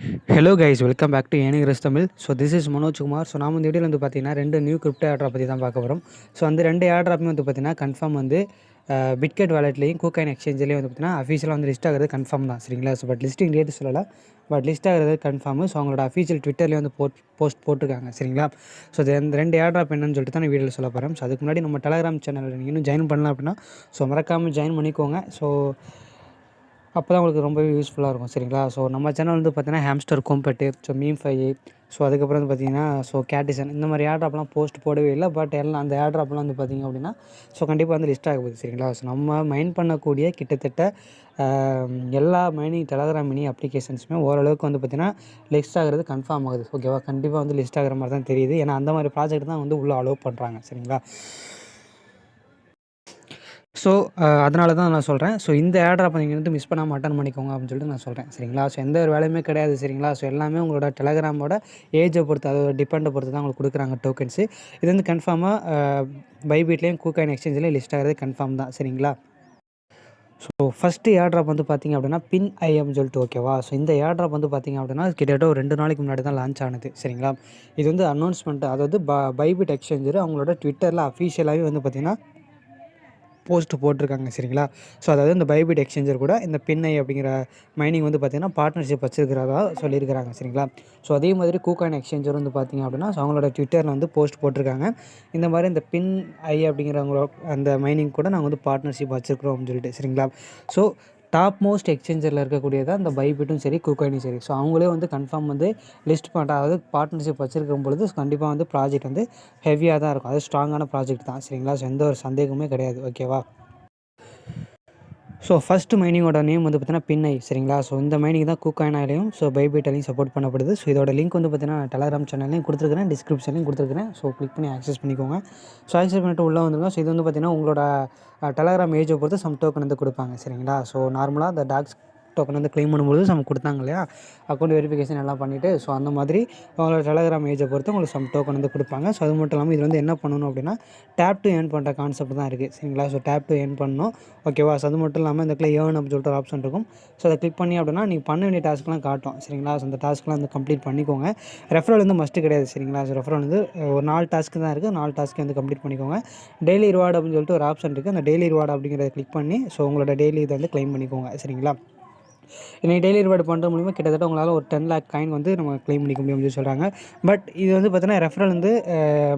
Hello guys, welcome back to earning ரஸ் Tamil. So this is Manoj Kumar. So நாம் இந்த வீடியோவில் வந்து பார்த்தீங்கன்னா 2 நியூ கிரிப்டோ ஏர்ட்ராப் பற்றி தான் பார்க்க போகிறோம். ஸோ அந்த 2 ஏர்ட்ராப்புமே வந்து பார்த்தீங்கன்னா கன்ஃபார்ம் வந்து பிட்கெட் வாலெட்லேயும் கூகாயின் எக்ஸ்சேஞ்சிலையும் வந்து பார்த்தீங்கன்னா அஃபீஷியலாக வந்து லிஸ்ட் ஆகிறது கன்ஃபார்ம் தான், சரிங்களா? ஸோ பட் லிஸ்டிங் டேட் சொல்லலை, பட் லிஸ்ட் ஆகிறது கன்ஃபார்மு. ஸோ அவங்களோட அஃபீஷியல் ட்விட்டர்லேயே வந்து போஸ்ட் போட்டிருக்காங்க, சரிங்களா? ஸோ இந்த 2 ஏர்ட்ராப் என்னன்னு சொல்லிட்டு தான் நான் வீடியோவில் சொல்ல போகிறேன். ஸோ அதுக்கு முன்னாடி நம்ம டெலகிராம் சேனலில் நீங்கள் இன்னும் ஜாயின் பண்ணலாம் அப்படின்னா ஸோ மறக்காமல் ஜாயின் பண்ணிக்கோங்க. ஸோ அப்போ தான் உங்களுக்கு ரொம்பவே யூஸ்ஃபுல்லாக இருக்கும், சரிங்களா? ஸோ நம்ம சேனல் வந்து பார்த்தீங்கன்னா ஹாம்ஸ்டர் கோம்பெட்டு, ஸோ மீம்ஃபை, ஸோ அதுக்கப்புறம் வந்து பார்த்தீங்கன்னா கேட்டிசன் இந்த மாதிரி ஏர்ட்ராப்லாம் போஸ்ட் போடவே இல்லை. பட் எல்லாம் அந்த ஏர்ட்ராப்லாம் வந்து பார்த்திங்க அப்படின்னா கண்டிப்பாக வந்து லிஸ்ட் ஆக போகுது, சரிங்களா? ஸோ நம்ம மைன் பண்ணக்கூடிய கிட்டத்தட்ட எல்லா மைனிங் டெலகிராம் மினி அப்ளிகேஷன்ஸுமே ஓரளவுக்கு வந்து பார்த்திங்கன்னா லிஸ்ட் ஆகிறது கன்ஃபார்ம் ஆகுது, ஓகேவா? கண்டிப்பாக வந்து லிஸ்ட் ஆகிற மாதிரி தான் தெரியுது. ஏன்னா அந்த மாதிரி ப்ராஜெக்ட் தான் வந்து உள்ளே அலோவ் பண்ணுறாங்க, சரிங்களா? ஸோ அதனால தான் நான் சொல்கிறேன். ஸோ இந்த ஏர்ட்ராப்பை நீங்கள் வந்து மிஸ் பண்ணாமல் அட்டன் பண்ணிக்கோங்க அப்படின்னு சொல்லிட்டு நான் சொல்கிறேன், சரிங்களா? ஸோ எந்த ஒரு வேலையுமே கிடையாது, சரிங்களா? ஸோ எல்லாமே உங்களோட டெலகிராமோட ஏஜை பொறுத்து, அதோட டிபெண்டை பொறுத்து தான் உங்களுக்கு கொடுக்குறாங்க டோக்கன்ஸு. இது வந்து கன்ஃபார்மாக பைபிட்லேயும் கூகாயின் எக்ஸ்சேஞ்சிலையும் லிஸ்ட் ஆகிறது கன்ஃபார்ம் தான், சரிங்களா? ஸோ ஃபஸ்ட்டு ஏர்ட்ராப் வந்து பார்த்திங்க அப்படின்னா பின் ஐ அப்படின்னு சொல்லிட்டு, ஓகேவா? ஸோ இந்த ஏர்ட்ராப் வந்து பார்த்திங்க அப்படின்னா கிட்டத்தட்ட ஒரு 2 நாளைக்கு முன்னாடி தான் லான்ச் ஆனது, சரிங்களா? இது வந்து அனௌன்ஸ்மெண்ட், அதாவது பைபிட் எக்ஸ்சேஞ்சர் அவங்களோட ட்விட்டரில் அஃபீஷியலாகவே வந்து பார்த்திங்கன்னா போஸ்ட் போட்டிருக்காங்க, சரிங்களா? ஸோ அதாவது இந்த பைபிட் எக்ஸ்சேஞ்சர் கூட இந்த பின்ஐ அப்படிங்கிற மைனிங் வந்து பார்த்திங்கன்னா பார்ட்னர்ஷிப் வச்சிருக்கிறதா சொல்லியிருக்கிறாங்க, சரிங்களா? ஸோ அதே மாதிரி கூகாயின் எக்ஸ்சேஞ்சர் வந்து பார்த்திங்க அப்படின்னா அவங்களோட ட்விட்டரில் வந்து போஸ்ட் போட்டிருக்காங்க. இந்த மாதிரி இந்த பின் ஐ அப்படிங்கிறவங்களோட அந்த மைனிங் கூட நாங்கள் வந்து பார்ட்னர்ஷிப் வச்சுருக்கிறோம் அப்படின்னு சொல்லிட்டு, சரிங்களா? ஸோ டாப் மோஸ்ட் எக்ஸ்சேஞ்சரில் இருக்கக்கூடியதான் இந்த பைபிட்டும் சரி கூகாயினும் சரி. ஸோ அவங்களே வந்து கன்ஃபார்ம் வந்து லிஸ்ட் பண்ணுற, அதாவது பார்ட்னர்ஷிப் வச்சுருக்கும் பொழுது கண்டிப்பாக வந்து ப்ராஜெக்ட் வந்து ஹெவியாக தான் இருக்கும், அது ஸ்ட்ராங்கான ப்ராஜெக்ட் தான், சரிங்களா? ஸோ எந்த ஒரு சந்தேகமே கிடையாது, ஓகேவா? ஸோ ஃபஸ்ட்டு மைனிங்கோட நேம் வந்து பார்த்தீங்கன்னா பின்ஐ, சரிங்களா? ஸோ இந்த மைனிங் தான் கூகாயினாலையும் பைபிட்டாலையும் சப்போர்ட் பண்ணப்படுது. ஸோ இதோட லிங்க் வந்து பார்த்தீங்கன்னா டெலகிராம் சேனல்லையும் கொடுத்துருக்கிறேன், டிஸ்கிரிப்ஷன்லையும் கொடுத்துருக்கிறேன். ஸோ கிளிக் பண்ணி ஆக்சஸ் பண்ணிக்கோங்க. ஸோ ஆக்சஸ் பண்ணிட்டு உள்ளே வந்துருங்க. ஸோ இது வந்து பார்த்தீங்கன்னா உங்களோட டெலகிராம் ஏஜை பொறுத்து டோக்கன் வந்து கொடுப்பாங்க, சரிங்களா? ஸோ நார்மலாக அந்த டாக்ஸ் டோக்கன் வந்து க்ளைம் பண்ணும்போது நமக்கு கொடுத்தாங்க இல்லையா, அக்கௌண்ட் வெரிஃபிகேஷன் எல்லாம் பண்ணிவிட்டு, ஸோ அந்த மாதிரி உங்களோட டெலகிராம் ஏஜை பொறுத்து உங்களுக்கு டோக்கன் வந்து கொடுப்பாங்க. ஸோ அது மட்டும் இல்லாமல் இது வந்து என்ன பண்ணணும் அப்படின்னா டேப் டு ஏர்ன் பண்ணுற கான்செப்ட் தான் இருக்குது, சரிங்களா? ஸோ டேப் டு ஏர்ன் பண்ணணும், ஓகேவா? ஸோ அது மட்டும் இல்லாமல் இந்த இடத்துல ஏர்ன் அப்படின்னு சொல்லிட்டு ஒரு ஆப்ஷன் இருக்கும். ஸோ அதை கிளிக் பண்ணி அப்படின்னா நீங்கள் பண்ண வேண்டிய டாஸ்க்லாம் காட்டும், சரிங்களா? ஸோ அந்த டாஸ்க்லாம் வந்து கம்ப்ளீட் பண்ணிக்கோங்க. ரெஃபரல் வந்து மஸ்ட்டு கிடையாது, சரிங்களா? ஸோ ரெஃபரல் வந்து ஒரு 4 டாஸ்க்கு தான் இருக்குது, 4 டாஸ்க்கு வந்து கம்ப்ளீட் பண்ணிக்கோங்க. டெய்லி ரிவார்டு அப்படின்னு சொல்லிட்டு ஒரு ஆப்ஷன் இருக்குது, அந்த டெய்லி ரிவார்டு அப்படிங்கிறத கிளிக் பண்ணி உங்களோட டெய்லி இதை வந்து க்ளைம் பண்ணிக்கோங்க, சரிங்களா? இன்றைக்கி டெய்லி ரிவார்டு பண்ணுற மூலிமா கிட்டத்தட்ட உங்களால் ஒரு 10 லேக் காயின் வந்து நம்ம க்ளைம் பண்ணிக்க முடியும் அப்படின்னு சொல்கிறாங்க. பட் இது வந்து பார்த்தீங்கன்னா ரெஃபரல் வந்து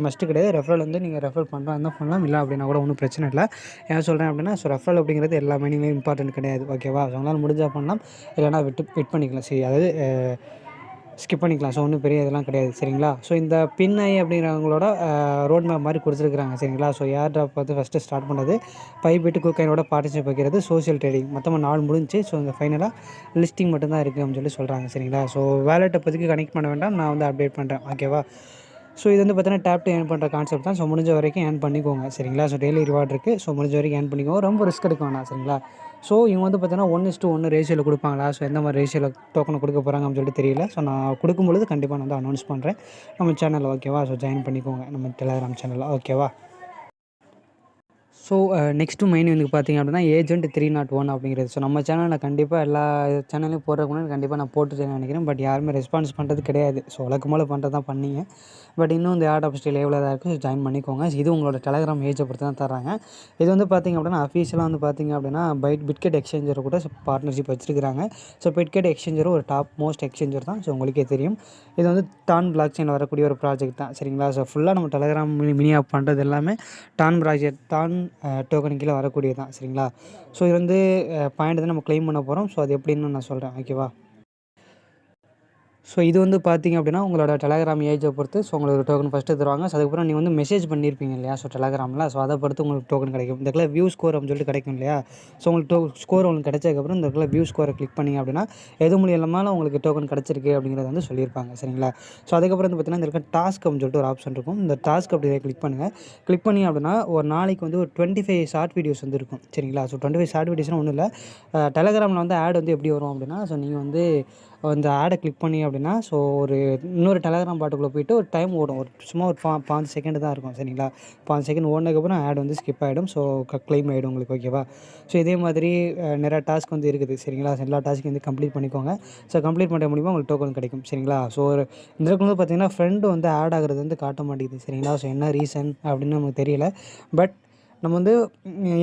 மஸ்ட்டு கிடையாது. ரெஃபரல் வந்து நீங்கள் ரெஃபர் பண்ணுறா இருந்தால் பண்ணலாம், இல்லை அப்படின்னா கூட ஒன்றும் பிரச்சனை இல்லை. ஏன் சொல்கிறேன் அப்படின்னா ரெஃபரல் அப்படிங்கிறது எல்லா மைனிங்லையும் இம்பார்ட்டன்ட் கிடையாது, ஓகேவா? ஸோ உங்களால் முடிஞ்சால் பண்ணலாம், இல்லைனா விட் பண்ணிக்கலாம், சரி, அதாவது ஸ்கிப் பண்ணிக்கலாம். ஸோ ஒன்றும் பெரிய இதெல்லாம் கிடையாது, சரிங்களா? ஸோ இந்த பின்ஐ அப்படிங்கிறவங்களோட ரோட் மேப் மாதிரி கொடுத்துருக்குறாங்க, சரிங்களா? ஸோ ஏர் ட்ராப் வந்து ஃபஸ்ட்டு ஸ்டார்ட் பண்ணது பைபிட் கூகாயினோட பார்ட்னர்ஷிப் வைக்கிறது, சோஷியல் ட்ரேடிங் மொத்தமாக 4 முடிஞ்சு. ஸோ இந்த ஃபைனலாக லிஸ்டிங் மட்டும்தான் இருக்குது அப்படின்னு சொல்கிறாங்க, சரிங்களா? ஸோ வேலெட்டை இப்போதைக்கு கனெக்ட் பண்ண வேண்டாம், நான் வந்து அப்டேட் பண்ணுறேன், ஓகேவா? ஸோ இது வந்து பார்த்தீங்கன்னா டேப் டு ஏர்ன் பண்ணுற கான்செப்ட் தான். ஸோ முடிஞ்ச வரைக்கும் ஏர்ன் பண்ணிக்கோங்க, சரிங்களா? ஸோ டெய்லி ரிவார்டு இருக்குது, ஸோ முடிஞ்ச வரைக்கும் ஏர்ன் பண்ணிக்கோங்க, ரொம்ப ரிஸ்க் எடுக்க வேணாம், சரிங்களா? ஸோ இவங்க வந்து பார்த்தீங்கன்னா 1:1 ரேஷியோவில் கொடுப்பாங்களா, ஸோ எந்த மாதிரி ரேஷியோவில் டோக்கனை கொடுக்க போகிறாங்க அப்படின்னு சொல்லிட்டு தெரியல. ஸோ நான் கொடுக்கும்பொழுது கண்டிப்பாக நான் வந்து அனௌன்ஸ் பண்ணுறேன் நம்ம சேனலில், ஓகேவா? ஸோ ஜாயின் பண்ணிக்கோங்க நம்ம டெலகிராம் சேனலில், ஓகேவா? ஸோ நெக்ஸ்ட்டு மைன் வந்து பார்த்திங்க அப்படின்னா ஏஜென்ட் 301 அப்படிங்கிறது. ஸோ நம்ம சேனலில் கண்டிப்பாக எல்லா சேனல்லையும் போடுறதுக்கு முன்னாடி கண்டிப்பாக நான் போட்டுட்டேன்னு நினைக்கிறேன். பட் யாருமே ரெஸ்பான்ஸ் பண்ணுறது கிடையாது. ஸோ வழக்கம் போல் பண்ணுறது தான் பண்ணீங்க. பட் இன்னும் இந்த ஏர்ட்ராப் ஸ்டில் லேவலில் தான் இருக்குது, ஜாயின் பண்ணிக்கோங்க. இது உங்களோட டெலகிராம் ஏஜை பொறுத்து தான் தராங்க. இது வந்து பார்த்திங்க அப்படின்னா அஃபீஷியலாக வந்து பார்த்திங்க அப்படின்னா பிட்கெட் எக்ஸ்சேஞ்சர் கூட பார்ட்னர்ஷிப் வச்சிருக்கிறாங்க. ஸோ பிட்கெட் எக்ஸ்சேஞ்சரும் ஒரு டாப் மோஸ்ட் எக்ஸ்சேஞ்சர் தான். ஸோ உங்களுக்கே தெரியும், இது வந்து டான் பிளாக் செயினில் வரக்கூடிய ஒரு ப்ராஜெக்ட் தான், சரிங்களா? ஸோ ஃபுல்லாக நம்ம டெலகிராம் மினி ஆப் பண்ணுறது எல்லாமே டான் டோக்கன் கீழே வரக்கூடியது தான், சரிங்களா? ஸோ இது வந்து பாயிண்ட் தான் நம்ம க்ளைம் பண்ண போகிறோம். ஸோ அது எப்படின்னு நான் சொல்கிறேன், ஓகேவா? ஸோ இது வந்து பார்த்திங்க அப்படின்னா உங்களோட டெலகிராம் ஏஜை பொறுத்து உங்களுக்கு டோக்கன் ஃபஸ்ட்டு தருவாங்க. ஸோ அதுக்கப்புறம் நீங்கள் வந்து மெசேஜ் பண்ணியிருப்பீங்க இல்லையா, ஸோ டெலகிராமில், ஸோ அதை பொறுத்து உங்களுக்கு டோக்கன் கிடைக்கும். இந்த இடத்துல வியூ ஸ்கோர் அப்படின்னு சொல்லிட்டு கிடைக்கும் இல்லையா, ஸோ உங்களுக்கு ஸ்கோர் உங்களுக்கு கிடைச்சதுக்கப்புறம் இந்த இடத்துல வியூ ஸ்கோரை கிளிக் பண்ணிங்க அப்படின்னா எது மூலியமாலும் உங்களுக்கு டோக்கன் கிடச்சிருக்கு அப்படிங்கிறத வந்து சொல்லியிருப்பாங்க, சரிங்களா? ஸோ அதுக்கப்புறம் வந்து பார்த்திங்கன்னா இந்த இடத்துல டாஸ்க் அப்படின்னு சொல்லிட்டு ஒரு ஆப்ஷன் இருக்கும். இந்த டாஸ்க் அப்படி கிளிக் பண்ணுங்கள். கிளிக் பண்ணி அப்படின்னா ஒரு நாளைக்கு வந்து ஒரு 25 ஷார்ட் வீடியோஸ் வந்து இருக்கும், சரிங்களா? ஸோ 25 ஷார்ட் வீடியோஸ்னால் ஒன்றும் இல்லை, டெலகிராமில் வந்து ஆட் வந்து எப்படி வரும் அப்படின்னா, ஸோ நீங்கள் வந்து இந்த ஆடை கிளிக் பண்ணி அப்படின்னா அப்படின்னா, ஸோ ஒரு இன்னொரு டெலகிராம் பாட்டுக்குள்ளே போயிட்டு ஒரு டைம் ஓடும். ஒரு சும்மா ஒரு 5 செகண்ட் தான் இருக்கும் சரிங்களா? 5 செகண்ட் ஓடுனதுக்கப்புறம் ஆட் வந்து ஸ்கிப் ஆகிடும். ஸோ க்ளைம் ஆகிடும் உங்களுக்கு ஓகேவா? ஸோ இதே மாதிரி நிறையா டாஸ்க் வந்து இருக்குது சரிங்களா? எல்லா டாஸ்க்கையும் வந்து கம்ப்ளீட் பண்ணிக்கோங்க. ஸோ கம்ப்ளீட் பண்ணுற மூலிமா உங்களுக்கு டோக்கன் கிடைக்கும் சரிங்களா? ஸோ ஒரு இதில் வந்து பார்த்திங்கன்னா ஃப்ரெண்டு வந்து ஆட் ஆகிறது வந்து காட்ட மாட்டேங்குது சரிங்களா? ஸோ என்ன ரீசன் அப்படின்னு நமக்கு தெரியல. பட் நம்ம வந்து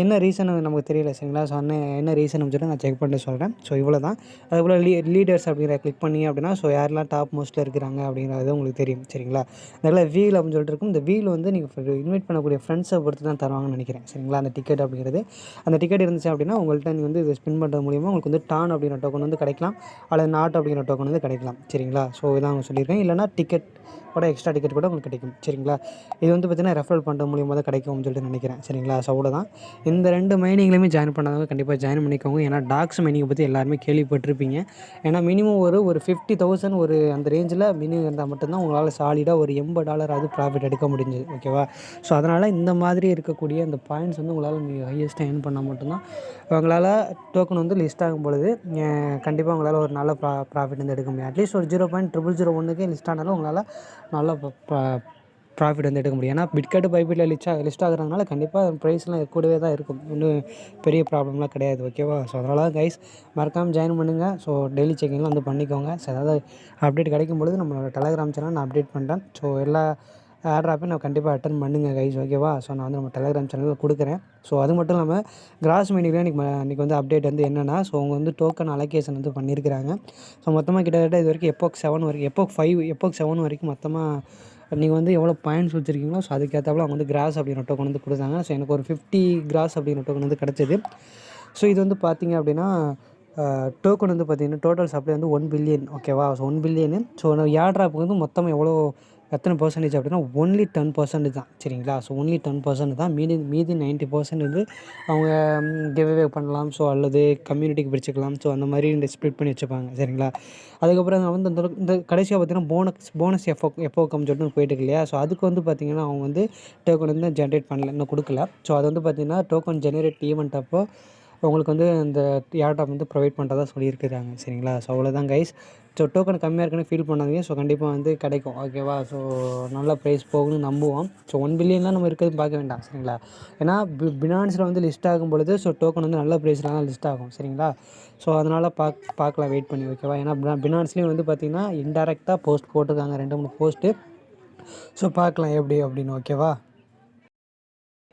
என்ன ரீசன் நமக்கு தெரியல சரிங்களா? ஸோ என்ன ரீசன் அப்படின்னு சொல்லிட்டு நான் செக் பண்ணிட்டு சொல்கிறேன். ஸோ இவ்வளோ தான். அதுபோல் லீடர்ஸ் அப்படிங்கிற கிளிக் பண்ணீங்க அப்படின்னா, ஸோ யாரெல்லாம் டாப் மோஸ்ட்டில் இருக்கிறாங்க அப்படிங்கிறது உங்களுக்கு தெரியும் சரிங்களா? அதில் வீல் அப்படின்னு சொல்லிட்டு இருக்கும். இந்த வீல் வந்து நீங்கள் இன்வைட் பண்ணக்கூடிய ஃப்ரெண்ட்ஸை பொறுத்து தான் தருவாங்கன்னு நினைக்கிறேன் சரிங்களா? அந்த டிக்கெட் அப்படிங்கிறது. அந்த டிக்கெட் இருந்துச்சு அப்படின்னா உங்கள்கிட்ட நீங்கள் வந்து இதை ஸ்பின் பண்ணுறது மூலிமா உங்களுக்கு வந்து டான் அப்படிங்கிற டோக்கன் வந்து கிடைக்கலாம். அல்லது நாட் அப்படிங்கிற டோக்கன் வந்து கிடைக்கலாம் சரிங்களா? ஸோ இதான் அவங்க சொல்லியிருக்கேன். இல்லைனா டிக்கெட் கூட எக்ஸ்ட்ரா டிக்கெட் கூட உங்களுக்கு கிடைக்கும் சரிங்களா? இது வந்து பார்த்தீங்கன்னா ரெஃபரல் பண்ணுறது மூலியமாக தான் கிடைக்கும்னு சொல்லிட்டு நினைக்கிறேன் சரிங்களா? ஸோ அவ்வளோதான். இந்த 2 மைனிங்லையுமே ஜாயின் பண்ணாதவங்க கண்டிப்பாக ஜாயின் பண்ணிக்கோங்க. ஏன்னா டாக்ஸ் மைனிங்கை பற்றி எல்லாருமே கேள்விப்பட்டிருப்பீங்க. ஏன்னா மினிமம் ஒரு 50,000 ஒரு அந்த ரேஞ்சில் மினிமம் இருந்தால் மட்டும்தான் உங்களால் சாலிடாக ஒரு $80 ப்ராஃபிட் எடுக்க முடிஞ்சுது ஓகேவா? ஸோ அதனால் இந்த மாதிரி இருக்கக்கூடிய அந்த பாயிண்ட்ஸ் வந்து உங்களால் நீங்கள் ஹையஸ்ட்டாக ஏர்ன் பண்ணால் மட்டும்தான் உங்களால் டோக்கன் வந்து லிஸ்ட் ஆகும் பொழுது கண்டிப்பாக உங்களால் ஒரு நல்ல ப்ராஃபிட் வந்து எடுக்க முடியும். அட்லீஸ்ட் ஒரு 0.00001க்கே லிஸ்ட் ஆனாலும் உங்களால் நல்ல ப்ராஃபிட் வந்து எடுக்க முடியும். ஏன்னா பிட்கெட்டு பைபிட்டில் லிஸ்ட் ஆகுறதுனால கண்டிப்பாக ப்ரைஸ்லாம் கூடவே தான் இருக்கும். ஒன்றும் பெரிய ப்ராப்ளம்லாம் கிடையாது ஓகேவா? ஸோ அதனால தான் கைஸ் மறக்காமல் ஜாயின் பண்ணுங்கள். ஸோ டெய்லி செக்கிங்லாம் வந்து பண்ணிக்கோங்க. ஸோ ஏதாவது அப்டேட் கிடைக்கும் பொழுது நம்மளோட டெலகிராம் சேனல் நான் அப்டேட் பண்ணுறேன். ஸோ எல்லா ஆட்ராப்பையும் நான் கண்டிப்பாக அட்டெண்ட் பண்ணுங்கள் கைஸ் ஓகேவா? ஸோ நான் வந்து நம்ம டெலகிராம் சேனலில் கொடுக்குறேன். ஸோ அது மட்டும் இல்லாமல் கிராஸ் மைனிங்ல இன்றைக்கி வந்து அப்டேட் வந்து என்னென்னா, ஸோ அவங்க வந்து டோக்கன் அலோகேஷன் வந்து பண்ணியிருக்கிறாங்க. ஸோ மொத்தமாக கிட்டத்தட்ட இது வரைக்கும் எப்போக் 7 வரைக்கும் எப்போக் 7 வரைக்கும் மொத்தமாக நீங்கள் வந்து எவ்வளோ பாயிண்ட்ஸ் வச்சுருக்கீங்களோ ஸோ அதுக்கேற்றாப்புல அவங்க வந்து கிராஸ் அப்படிங்கிற டோக்கன் வந்து கொடுத்தாங்க. ஸோ எனக்கு ஒரு 50 கிராஸ் அப்படிங்கிற டோக்கன் வந்து கிடச்சிது. ஸோ இது வந்து பார்த்தீங்க அப்படின்னா டோக்கன் வந்து பார்த்தீங்கன்னா டோட்டல் சப்ளை வந்து 1 பில்லியன் ஓகேவா? So 1 billion. ஸோ ஏர்ட்ராப்புக்கு வந்து மொத்தம் எத்தனை பெர்சன்டேஜ் அப்படின்னா ஒன்லி 10% தான் சரிங்களா? ஸோ ஒன்லி 10% தான். மீதி 90% வந்து அவங்க கிவ் அவே பண்ணலாம். ஸோ அல்லது கம்யூனிட்டிக்கு பிரிச்சுக்கலாம். ஸோ அந்த மாதிரி இந்த ஸ்ப்ளிட் பண்ணி வச்சுப்பாங்க சரிங்களா? அதுக்கப்புறம் வந்து இந்த கடைசியாக பார்த்தீங்கன்னா போனஸ் எப்போக்கம்னு சொல்லிட்டு போயிட்டு இருக்கு இல்லையா? ஸோ அதுக்கு வந்து பார்த்தீங்கன்னா அவங்க வந்து டோக்கன் வந்து ஜென்ரேட் பண்ணல, இன்னும் கொடுக்கல. ஸோ அது வந்து பார்த்தீங்கன்னா டோக்கன் ஜெனரேட் ஈவெண்ட் அப்போ உங்களுக்கு வந்து இந்த ஏர்ட்ராப் வந்து ப்ரொவைட் பண்ணுறதா சொல்லியிருக்கிறாங்க சரிங்களா? ஸோ அவ்வளோதான் கைஸ். ஸோ டோக்கன் கம்மியாக இருக்குன்னு ஃபீல் பண்ணாதீங்க. ஸோ கண்டிப்பாக வந்து கிடைக்கும் ஓகேவா? ஸோ நல்ல ப்ரைஸ் போகும்னு நம்புவோம். ஸோ 1 பில்லியன்லாம் நம்ம இருக்கிறது பார்க்க வேண்டாம் சரிங்களா? ஏன்னா பினான்ஸில் வந்து லிஸ்ட் ஆகும் பொழுது ஸோ டோக்கன் வந்து நல்ல ப்ரைஸில் தான் லிஸ்ட் ஆகும் சரிங்களா? ஸோ அதனால் பார்க்கலாம் வெயிட் பண்ணி ஓகேவா? ஏன்னா பினான்ஸ்லேயும் வந்து பார்த்திங்கன்னா இன்டெரக்டாக போஸ்ட் போட்டிருக்காங்க 2, 3 போஸ்ட்டு. ஸோ பார்க்கலாம் எப்படி அப்படின்னு ஓகேவா?